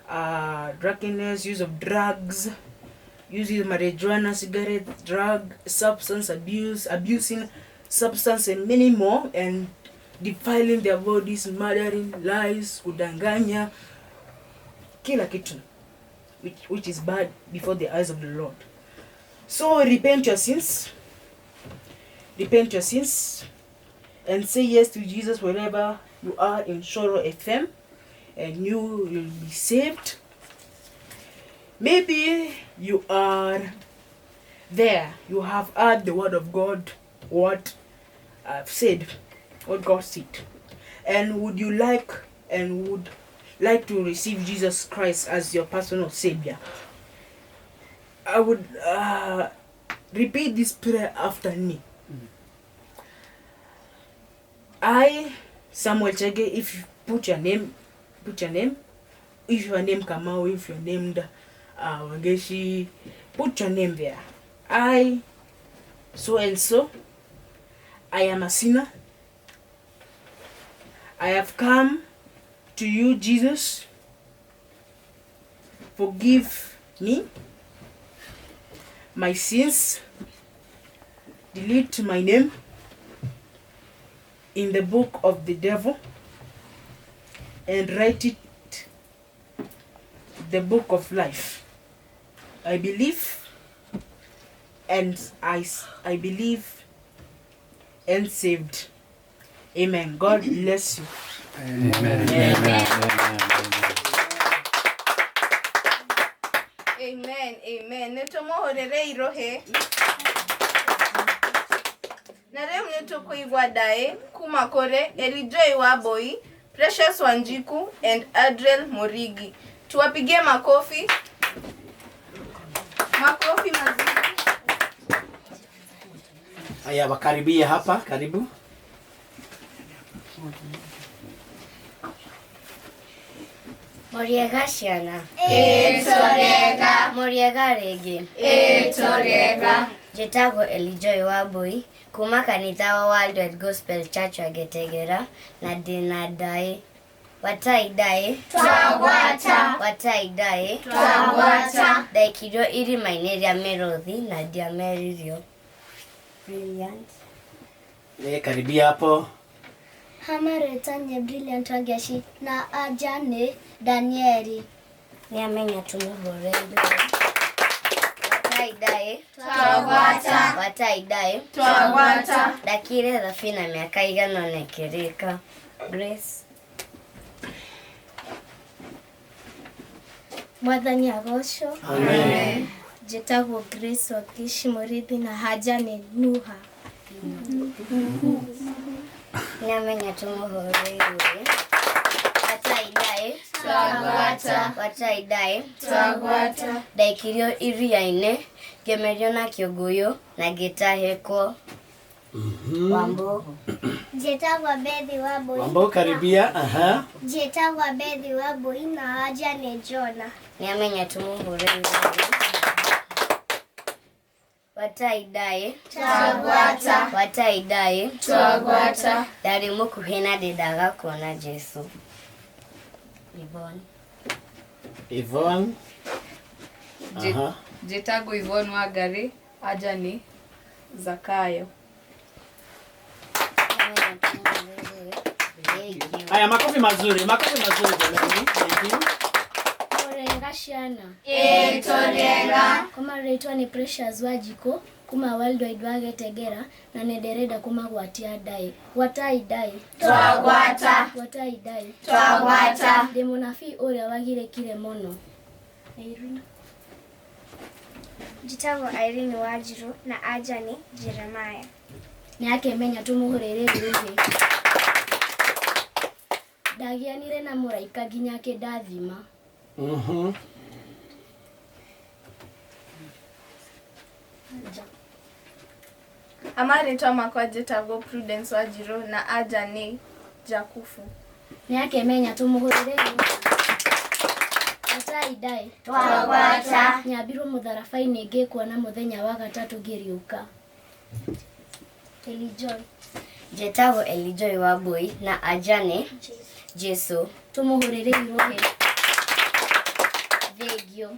Speaker 9: drunkenness, use of drugs, using marijuana, cigarettes, drug, substance abuse, abusing substance, and many more, and defiling their bodies, murdering, lies, kudanganya, kila kitu, which is bad before the eyes of the Lord. So repent your sins, and say yes to Jesus wherever you are in Shoro FM, and you will be saved. Maybe you are there, you have heard the word of God, what I've said, what God said, and would like to receive Jesus Christ as your personal Savior. I would repeat this prayer after me. I, Samuel Chege, if you put your name. If your name Kamau, if you're named Wangeshi, put your name there. I, so and so, I am a sinner. I have come to you, Jesus. Forgive me my sins. Delete my name in the book of the devil and write it the book of life. I believe and I believe and saved. Amen. God bless you.
Speaker 1: Amen.
Speaker 5: Amen. Nitomohorere irohe. Na leo nitukuigwa dae kuma kore Elijah Waboi, Precious Wanjiku and Adriel Morigi. Tuwapigie makofi. Makofi mazuri.
Speaker 1: Haya, wakaribia hapa, karibu.
Speaker 6: Moriega ciana.
Speaker 3: Etorega.
Speaker 6: Moriega rĩngĩ.
Speaker 3: Etorega.
Speaker 6: Njĩtagwo Elijah Waboi kuma kanitha wa Worldwide Gospel Church wa Getegera na ndĩna ndaĩ. Watai ndaĩ.
Speaker 3: Twagwata.
Speaker 6: Watai ndaĩ.
Speaker 3: Twagwata.
Speaker 6: Ndaikirio irima-inĩ rĩa mĩrũthi na ndiameririo. Brilliant.
Speaker 1: Karibia hapo.
Speaker 8: Hamaretanye Brilliant Wagashi na aja nĩ Danieli.
Speaker 6: Nĩamenya tũmũhũre Watai ndaĩ.
Speaker 3: Twagwata.
Speaker 6: Watai ndaĩ.
Speaker 3: Twagwata.
Speaker 6: Ndakire thabina mĩaka igana na ĩkĩrĩka. Grace.
Speaker 8: Mwathani agocwo.
Speaker 1: Amen.
Speaker 8: Njĩtagwo Grace Wakishi Mũrĩithi na haja nĩ Nuha.
Speaker 6: Nĩamenya tũmũhũre igũrũ. Watai ndaĩ.
Speaker 3: Twagwata.
Speaker 6: Watai ndaĩ.
Speaker 3: Twagwata.
Speaker 6: Ndaikirio iria-inĩ ngĩmerio na kĩũngũyũ na ngĩtahĩkwo. Wambo.
Speaker 8: Njĩtagwo Bethi Waboi.
Speaker 1: Wambo, karibia. Aha.
Speaker 8: Njĩtagwo Bethi Waboi na haja nĩ Jona.
Speaker 6: Nĩamenya tũmũhũre igũrũ. Watai ndaĩ.
Speaker 3: Twagwata.
Speaker 6: Watai ndaĩ.
Speaker 3: Twagwata.
Speaker 6: Ndarĩ mũkuhĩ na ndendaga kuona Jesu.
Speaker 1: Yvonne. Aha.
Speaker 5: Njĩtagwo Yvonne Wangari, aja nĩ Zakayo.
Speaker 1: Haya, makofi mazuri jamani. Thank you.
Speaker 8: Moriega ciana.
Speaker 3: Etorega.
Speaker 8: Kuma rĩtwa nĩ Precious Wanjiku kuma Worldwide wa Getegera na nĩndĩrenda kumagwatia ndaĩ. Watai ndaĩ.
Speaker 3: Twagwata.
Speaker 8: Watai ndaĩ.
Speaker 3: Twagwata.
Speaker 8: Ndĩ mũnabii ũrĩa wagirĩkire mũno. Irene.
Speaker 6: Njĩtagwo Irene Wanjiru na aja nĩ Jeremiah.
Speaker 8: Nĩakĩmenya tũmũhũrĩre rũhĩ. Ndagianire na mũraika nginya kĩndathima.
Speaker 5: Amaritwa makwa njĩtagwo Prudence Wanjiru na aja nĩ Jakufu.
Speaker 8: Nĩakĩmenya tũmũhũrĩre rũhĩ. Watai ndaĩ.
Speaker 3: Twagwata.
Speaker 8: Nyambirwo mũtharaba-inĩ ngĩkuona mũthenya wa gatatũ ngĩriũka. Elijah.
Speaker 6: Njĩtagwo Elijah Waboi na aja nĩ Jesu.
Speaker 8: Tũmũhũrĩre rũhĩ. Thengio.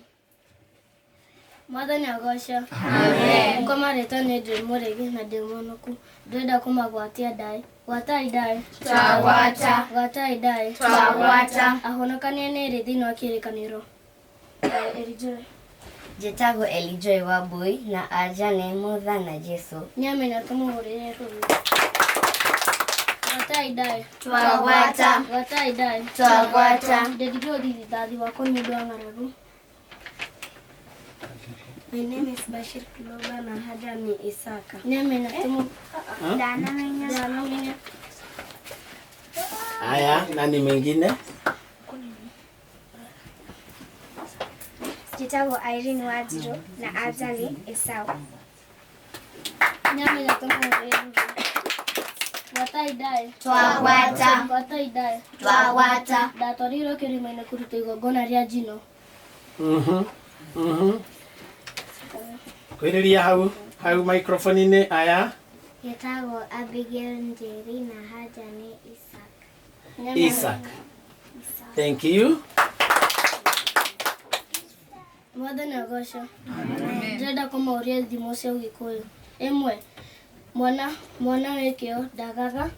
Speaker 8: Mwathani agocwo.
Speaker 3: Amen.
Speaker 8: Ngoma rĩtwa nĩ ndĩ mũrĩgi na ndĩ mũnuku. Ndĩrenda kumagwatia ndaĩ. Watai ndaĩ.
Speaker 3: Twagwata.
Speaker 8: Watai ndaĩ.
Speaker 3: Twagwata.
Speaker 8: Ahonokania nĩ ĩrĩ thĩinĩ wa kĩrĩkanĩro. Elijah.
Speaker 6: Njĩtagwo Elijah Waboi na aja nĩ Mutha na Jesu.
Speaker 8: Nĩamenya tũmũhũrĩre rũhĩ. Watai ndaĩ.
Speaker 3: Twagwata.
Speaker 8: Watai ndaĩ.
Speaker 3: Twagwata.
Speaker 8: Ndĩthirwo thithathi wakwa nĩ ũndũ wa ng'aragu.
Speaker 6: My name is Bashir Kiloba na haja ni Isaka.
Speaker 8: Nĩamenya
Speaker 6: Danamenya.
Speaker 1: Haya, nani mwingine?
Speaker 6: Njĩtagwo Irene Wanjiru na aja ni Esau.
Speaker 8: Nĩamenya tũmũhũrĩre rũhĩ. Watai ndaĩ.
Speaker 3: Twagwata.
Speaker 8: Watai ndaĩ.
Speaker 3: Twagwata.
Speaker 8: Ndatwarirwo kĩrĩma-inĩ kũruta igongona rĩa njino.
Speaker 1: Kwĩrĩria hau microphone-inĩ. Aya.
Speaker 6: Njĩtagwo Abigail Njeri na haja ni Isaac.
Speaker 1: Isaac. Thank you.
Speaker 8: Mwathani agocwo. Ndĩrenda kũmũria thimo cia Ũgĩkũyũ. Ĩmwe. Mwana wĩkĩo ndagaga.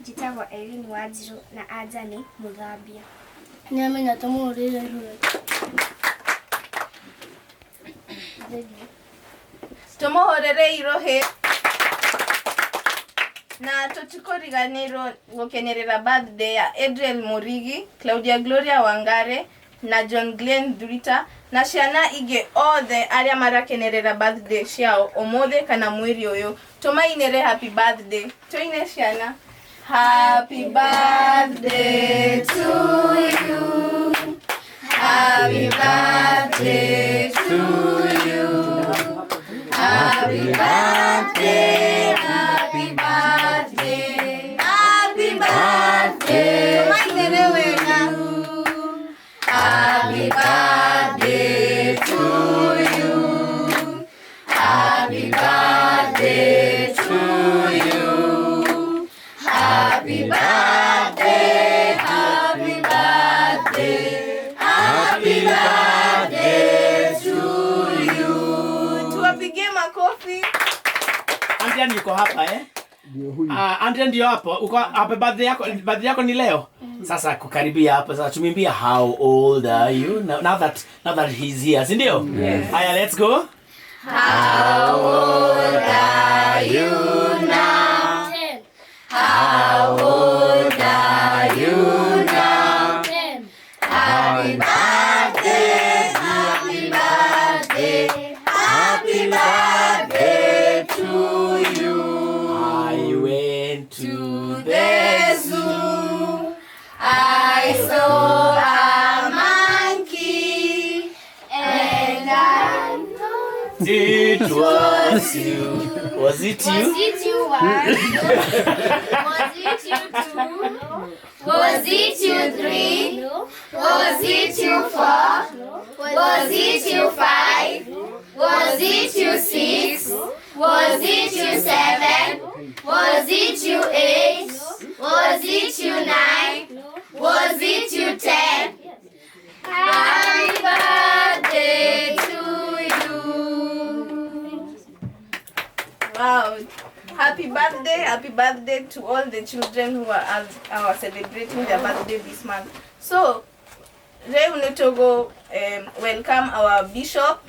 Speaker 6: Njĩtagwo Irene Wanjiru na aja ni Mũthambia.
Speaker 8: Niamenya tumurire rure.
Speaker 5: Tumuhorere irohe. Na tutikoriganiro gukenerera birthday ya Adriel Murigi, Claudia Gloria Wangare na John Glenn Durita na ciana ige othe aria marakenerera birthday ciao omothe kana mwiri uyu. Tumainere happy birthday. Tuine ciana. Happy birthday to you. Happy birthday to you. Happy birthday, happy birthday, happy birthday. Tumainere wega. Happy birthday to you. Happy birthday to you. Happy birthday, happy birthday, happy birthday to you. Tuwapige makofi.
Speaker 1: Andrea niko hapa
Speaker 2: Ndio huyu.
Speaker 1: Andrea ndio hapo. Uko hapa birthday yako ni leo. Sasa kukaribia hapa sasa tumimbia how old are you now that he's here. Si ndio? Haya, let's go.
Speaker 3: How old are you now?
Speaker 8: 10.
Speaker 3: How old are you now?
Speaker 8: 10.
Speaker 3: Happy birthday, happy birthday, happy birthday to you.
Speaker 1: I went to
Speaker 3: The zoo, I saw a monkey, and I thought
Speaker 1: It was you. Was it you?
Speaker 3: Was it you one? Was it you two? Was it you three? Was it you four? Was it you five? Was it you six? Was it you seven? Was it you eight? Was it you nine? Was it you 10? Happy birthday to you.
Speaker 5: Wow. Happy birthday to all the children who are celebrating their birthday this month. So, today we need to go welcome our bishop.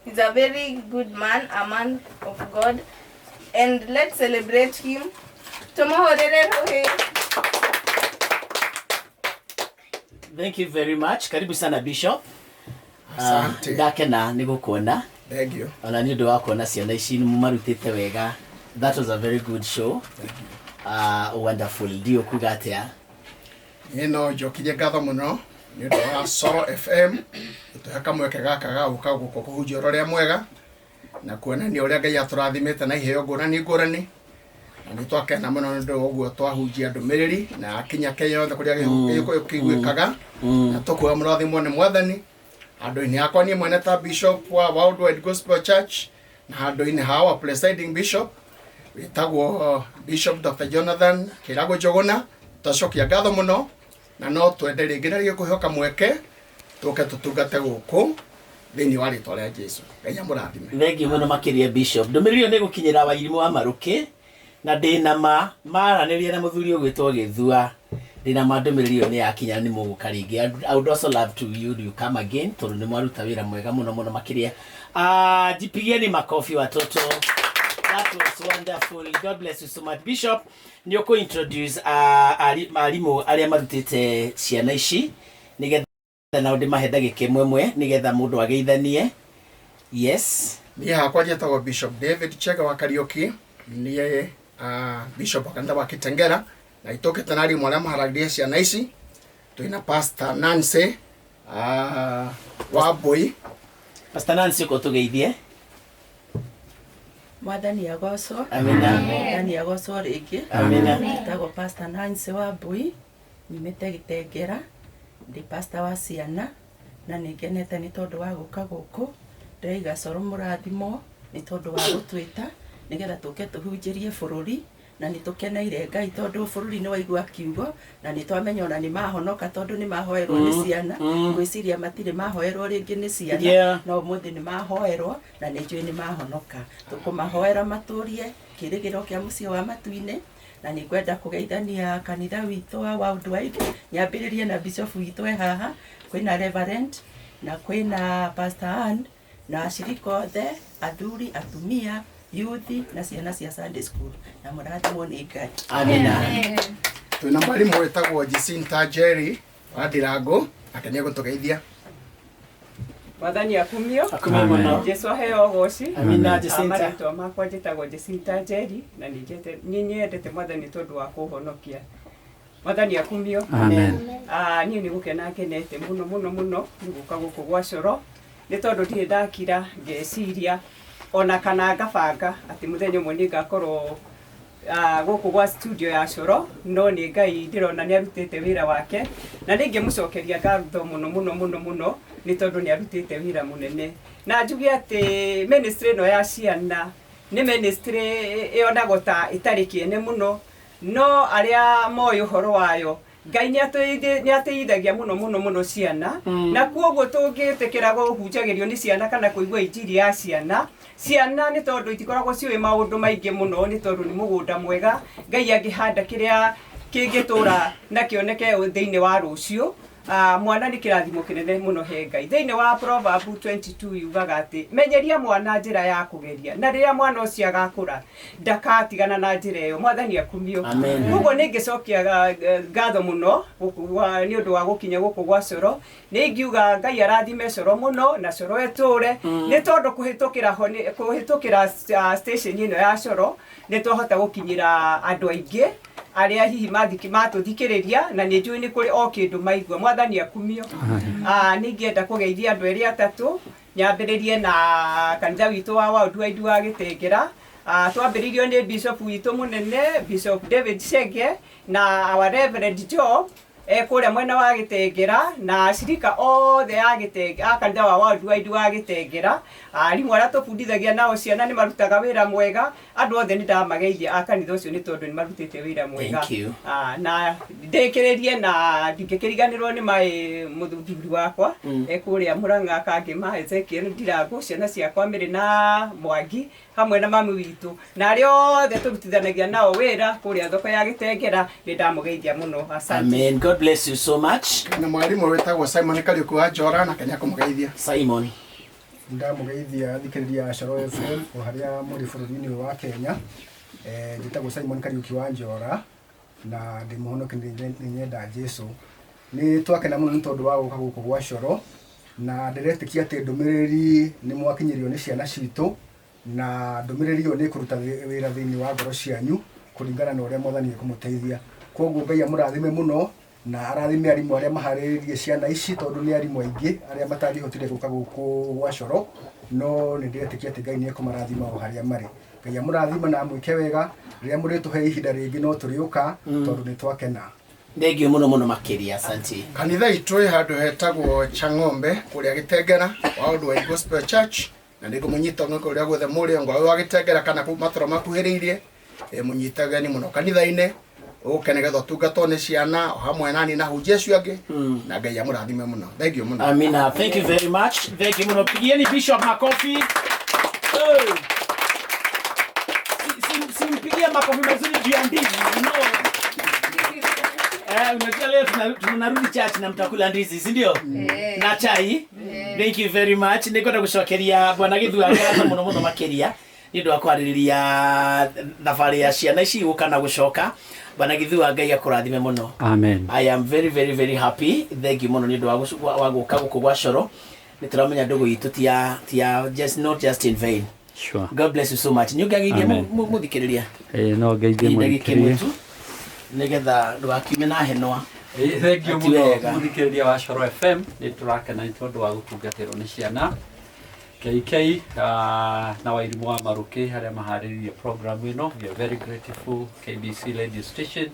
Speaker 5: He's a very good man, a man of God. And let's celebrate him.
Speaker 1: Thank you very much. Karibu sana Bishop.
Speaker 7: Asante.
Speaker 1: Ndakena nigukuona.
Speaker 7: Thank you.
Speaker 1: Ona ni ndu wa kuona ciana ici marutite wega. That was a very good show. Wonderful. Ndio kuga atia.
Speaker 7: Ino njokire ngatho muno ni ndu wa Soro FM tuhaka mweke gaka ga uka guko kuhunjia roria mwega na kuonania uria Ngai aturathimite na iheo ngurani ni twakena muno ni ndu uguo twahunjia ndumiriri na akinya Kenya yothe kuria gikuiguikaga na tukuwa murathimwo ni mwathani andu-ini akwa ni mwene ta bishop wa Worldwide Gospel Church na andu-ini hawa presiding bishop witagwo Bishop Dr. Jonathan Kirago Jogona tacokia ngatho muno na no twende ringirarie kuhoka mweke tuke tutungate guku thini wa ritwa ria Jesu. Ngai amurathime.
Speaker 1: Thengi muno makiria Bishop. Ndumiriri ni gukinyira Wairimu wa Maruki na ndina maranirie na muthuri ugwitwo Githua. Ndina ndumiriri ni yakinya ni mugukaringi. I would also love to you come again tondu ni mwaruta wira mwega muno makiria. Jipigieni makofi watoto. That was wonderful. God bless you so much. Bishop, nioko introduce alimu aria marutite ciana ici nigetha na ndi mahenda gikemwemwe nigetha mundu ageithanie. Yes.
Speaker 7: Ni hakwa jetagwo Bishop David Chega wa Kariuki. Ni Bishop akanda wa Kitengera na itokete na alimu aria maharagiria ciana ici. Tuina Pastor Nancy wa Boy.
Speaker 1: Pastor Nancy uko tugeithie.
Speaker 10: Mwathani agocwo.
Speaker 1: Amina.
Speaker 10: Mwathani agocwo ringi.
Speaker 1: Amina.
Speaker 10: Ndagwo Pastor Nancy wa Mbui nyumite Gitengera ndi pastor wa ciana na ningenete ni tondu wa guka guku ndaiga Coro murathimo ni tondu wa gutwita nigetha tuke tuhunjirie bururi na ni tukeneire Ngai tondu bururi ni waigua kiugo na ni twamenya ona ni mahonoka tondu ni mahoerwo ni ciana gwiciria matire mahoerwo ringi ni ciana no muthi ni mahoerwo na ni njui ni mahonoka tukumahoera maturie kirigiro kia mucio wa matuine na nĩ ngwenda kũgeithania kanitha witũ wa Worldwide. Nyambĩrĩrie na bishop witũ haha, kwĩna reverend na kwĩna pastor Ann na ashirika othe, athuri, atumia, youth na ciana cia Sunday school, na mũrathimwo nĩ Ngai.
Speaker 1: Amina.
Speaker 7: Twĩna mwarimu wĩtagwo Jacinta Jerry wa Ndirango, ake nĩ egũtũgeithia.
Speaker 11: Mwathani akumio.
Speaker 1: Amen.
Speaker 11: Jesu aheo goci.
Speaker 1: Amina Jacinta.
Speaker 11: Amarĩtwa makwa njĩtagwo Jacinta Jerry na nĩ nyendete Mwathani tondũ wa kũhonokia. Mwathani akumio.
Speaker 1: Amen.
Speaker 11: Niĩ nĩ gũkena ngenete mũno nĩ gũka gũkũ gwa Coro, nĩ tondũ ndirĩ ndakira ngeciria ona kana ngabanga atĩ mũthenya ũmwe nĩ ngakorwo gũkũ gwa studio ya Coro, no nĩ Ngai ndĩrona nĩ arutĩte wĩra wake na nĩ ngĩmũcokeria ngatho mũno nĩ tondũ nĩ arutĩte wĩra mũnene. Na njuge atĩ ministry ĩno ya ciana nĩ ministry ĩonagwo ta ĩtarĩ kĩene mũno, no arĩa moĩ ũhoro wayo Ngai nĩ ateithagia mũno ciana, na kuoguo tũngĩtĩkĩra gũhunjagĩrio nĩ ciana kana kũigua injiri ya ciana nĩ tondũ itikoragwo ciũĩ maũndũ maingĩ mũno, nĩ tondũ nĩ mũgũnda mwega Ngai angĩhanda kĩrĩa kĩngĩtũra na kĩoneke thĩinĩ wa rũciũ. Mwana nĩ kĩrathimo kĩnene mũno he Ngai. Thĩinĩ wa Proverbs 22 yugaga atĩ menyeria mwana njĩra ya kũgeria, na rĩrĩa mwana ũcio agakũra ndakatigana na njĩra ĩyo. Mwathani akumio. Koguo nĩ ngĩcokia ngatho mũno nĩ ũndũ wa gũkinya gũkũ gwa Coro. Nĩ ingiuga Ngai arathime Coro mũno na Coro etũre, nĩ tondũ kũhĩtũkĩra station ĩno ya Coro nĩ twahota gũkinyĩra andũ aingĩ arĩa hihi matũthikĩrĩria, na nĩ njũĩ nĩ kũrĩ o kĩndũ maigua. Mwathani akumio. Nĩ ingĩenda kũgeithia andũ erĩ atatũ, nyambĩrĩrie na kanitha witũ wa Worldwide wa Gĩtengera. Twambĩrĩirio nĩ bishop witũ mũnene, Bishop David Chege na our Reverend Job kũrĩa mwena wa Gĩtengera, na ashirika othe a kanitha wa Worldwide wa Gĩtengera. Arimũ arĩa tũbundithagia nao ciana nĩ marutaga wĩra mwega, andũ othe nĩ ndamageithia a kanitha ũcio nĩ tondũ nĩ marutĩte wĩra mwega. Na ndĩkĩrĩrie na ndingĩkĩriganĩrwo nĩ maĩ mũthuri wakwa kũrĩa Mũrang'a Kangĩma Ezekiel Ndirango, ciana ciakwa Mĩrĩ na Mwangi hamwe na mami witũ na arĩa othe tũrutithanagia nao wĩra kũrĩa thoko ya Gĩtengera, nĩ ndamũgeithia mũno.
Speaker 1: Amen. God bless you so much.
Speaker 7: Na mwarimu wĩtagwo Simon Kariuki wa Njora na Kenya kũmũgeithia.
Speaker 1: Simon.
Speaker 2: Ndamugeithia thikĩrĩria Coro FM o harĩa mũrĩ bũrũri-inĩ wa Kenya. Njĩtagwo Simon Kariuki wa Njora na ndĩ mũhonoki nĩ nyenda Jesu. Nĩ twakena mũno nĩ tondũ wa gũka gũkũ gwa Coro, na ndĩretĩkia atĩ ndũmĩrĩri nĩ mwakinyĩrio nĩ ciana citũ, na ndũmĩrĩri ĩyo nĩ kũruta wĩra thĩinĩ wa ngoro cianyu kũringana na ũrĩa Mwathani ekũmũteithia. Koguo Ngai amũrathime mũno na arathime arimũ arĩa maharĩrĩirie ciana ici, tondũ nĩ arimũ aingĩ arĩa matangĩhotire gũka gũkũ gwa Coro, no nĩ ndĩretĩkia atĩ Ngai nĩ ekũmarathima o harĩa marĩ. Ngai amũrathime na mwĩke wega rĩrĩa mũrĩtũhe ihinda rĩngĩ, no tũrĩũka tondũ nĩ twakena.
Speaker 1: Thengio mũno makĩria. Asante.
Speaker 7: Kanitha itũ handũ hetagwo Chang'ombe kũrĩa Gĩtengera, Worldwide Gospel Church, na nĩ ngũmũnyita no kũrĩa guothe mũrĩ ngwa wa Gĩtengera kana matũra makuhĩrĩirie, mũnyitagani mũno kanitha-inĩ ũkenegethwo tungatwo nĩ ciana o hamwe nani na hunjia acio angĩ, na Ngai amũrathime mũno. Thengio mũno.
Speaker 1: Amina. Thank you very much. Thank you mũno. Pigieni Bishop makofi. Simpigia makofi mazuri juu ya ndizi. Unajua leo tunarudi church na mtakula ndizi, si ndio? Na chai. Thank you very much. Nikwenda gũcokeria Bwana Gĩthua ngatho mũno makĩria nĩ ũndũ wa kwarĩrĩria thabarĩ ya ciana ici gũka na gũcoka. Bwana Gĩthua Ngai akũrathime mũno.
Speaker 12: Amen.
Speaker 1: I am very happy. Thank you mũno nĩ ũndũ wa gũka gũkũ gwa Coro. Nĩ tũramenya ndũgũ itũ tia not just in vain.
Speaker 12: Sure.
Speaker 1: God bless you so much. Nĩũngĩageithia mũthikĩrĩria.
Speaker 12: No ngeithie mũthikĩrĩria.
Speaker 1: Nigetha ndũgakiume na henwa.
Speaker 12: Thengio mũno mũthikĩrĩria wa Coro FM, nĩ tũrakena nĩ tondũ wa gũtungatĩrwo nĩ ciana. KK na wairimũ wa Marũkĩ harĩa maharĩrĩirie program ĩno. We are very grateful KBC radio station,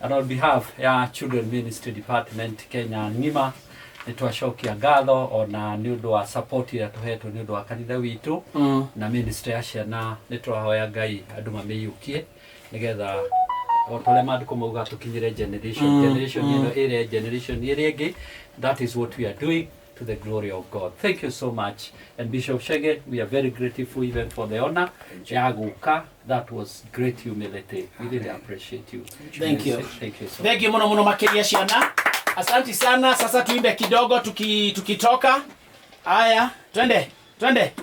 Speaker 12: and on behalf ya Children Ministry Department Kenya ng'ima nĩ twacokia ngatho ona nĩ ũndũ wa support ĩrĩa tũhetwo nĩ ũndũ wa kanitha witũ na ministry ya ciana. Nĩ twahoya Ngai andũ mamĩiyũkie nĩgetha o tũrĩa maandĩko mauga tũkinyĩre generation ĩno ĩrĩa ĩrĩa ĩngĩ. That is what we are doing. to the glory of God. Thank you so much. And Bishop Shege, we are very grateful even for the honor. That was great humility. We really appreciate you.
Speaker 1: Thank you.
Speaker 12: Thank you so much.
Speaker 1: Thank you muno muno makeria ciana. Asante sana. Sasa tuimbe kidogo tukitoka. Haya, twende.
Speaker 12: Twendeni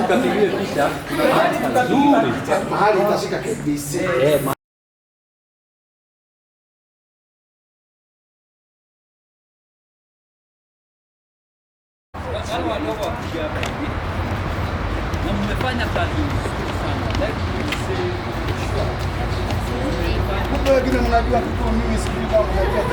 Speaker 12: mkapigiwe picha.
Speaker 7: Mahali itashika KBC.
Speaker 12: Wale wadogo wakija hapa hivi. Na mmefanya kazi nzuri sana.
Speaker 7: Kumbe wengine mnajua kuko mimi sijui kama mnajua.